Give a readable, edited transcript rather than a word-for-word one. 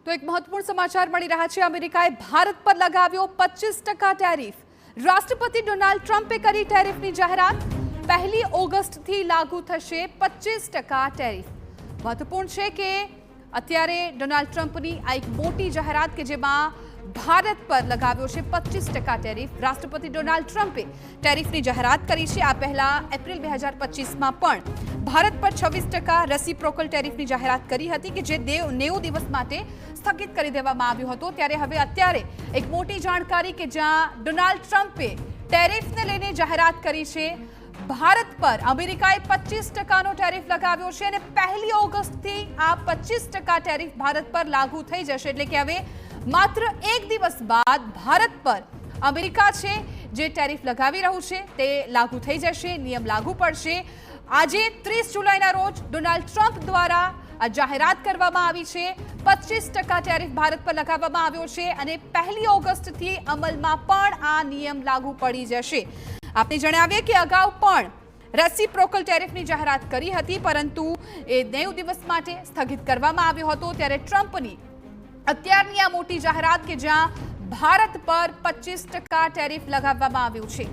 તો એક મહત્વપૂર્ણ સમાચાર મળી રહ્યા છે। અમેરિકાએ ભારત પર લગાવ્યો 25% ટેરિફ। રાષ્ટ્રપતિ ડોનાલ્ડ ટ્રમ્પે કરી ટેરિફની જાહેરાત। 1 ઓગસ્ટથી લાગુ થશે 25% ટેરિફ। મહત્વપૂર્ણ છે કે અત્યારે ડોનાલ્ડ ટ્રમ્પની આ એક મોટી જાહેરાત કે જેમાં ભારત પર લગાવ્યો છે 25% ટેરિફ। રાષ્ટ્રપતિ ડોનાલ્ડ ટ્રમ્પે ટેરિફની જાહેરાત કરી છે। આ પહેલા એપ્રિલ 2025માં પણ ભારત પર 26% રેસિપ્રોકલ ટેરિફની જાહેરાત કરી હતી કે જે 90 દિવસ માટે સ્થગિત કરી દેવામાં આવ્યો હતો। ત્યારે હવે અત્યારે એક મોટી જાણકારી કે જ્યાં ડોનાલ્ડ ટ્રમ્પે ટેરિફને લઈને જાહેરાત કરી છે। ભારત પર અમેરિકાએ 25%નો ટેરિફ લગાવ્યો છે અને 1 ઓગસ્ટથી આ 25% ટેરિફ ભારત પર લાગુ થઈ જશે। એટલે કે હવે માત્ર એક દિવસ બાદ ભારત પર અમેરિકા છે જે ટેરિફ લગાવી રહ્યું છે તે લાગુ થઈ જશે, નિયમ લાગુ પડશે। આજે 30 જુલાઈના રોજ ડોનાલ્ડ ટ્રમ્પ દ્વારા આ જાહેરાત કરવામાં આવી છે। 25% ટેરિફ ભારત પર લગાવવામાં આવ્યો છે અને 1 ઓગસ્ટથી અમલમાં પણ આ નિયમ લાગુ પડી જશે। આપને જણાવીએ કે અગાઉ પણ રેસિપ્રોકલ ટેરિફની જાહેરાત કરી હતી પરંતુ એ 90 દિવસ માટે સ્થગિત કરવામાં આવ્યો હતો। ત્યારે ટ્રમ્પની અત્યારની આ મોટી જાહેરાત કે જ્યાં ભારત પર 25% ટેરિફ લગાવવામાં આવ્યું છે।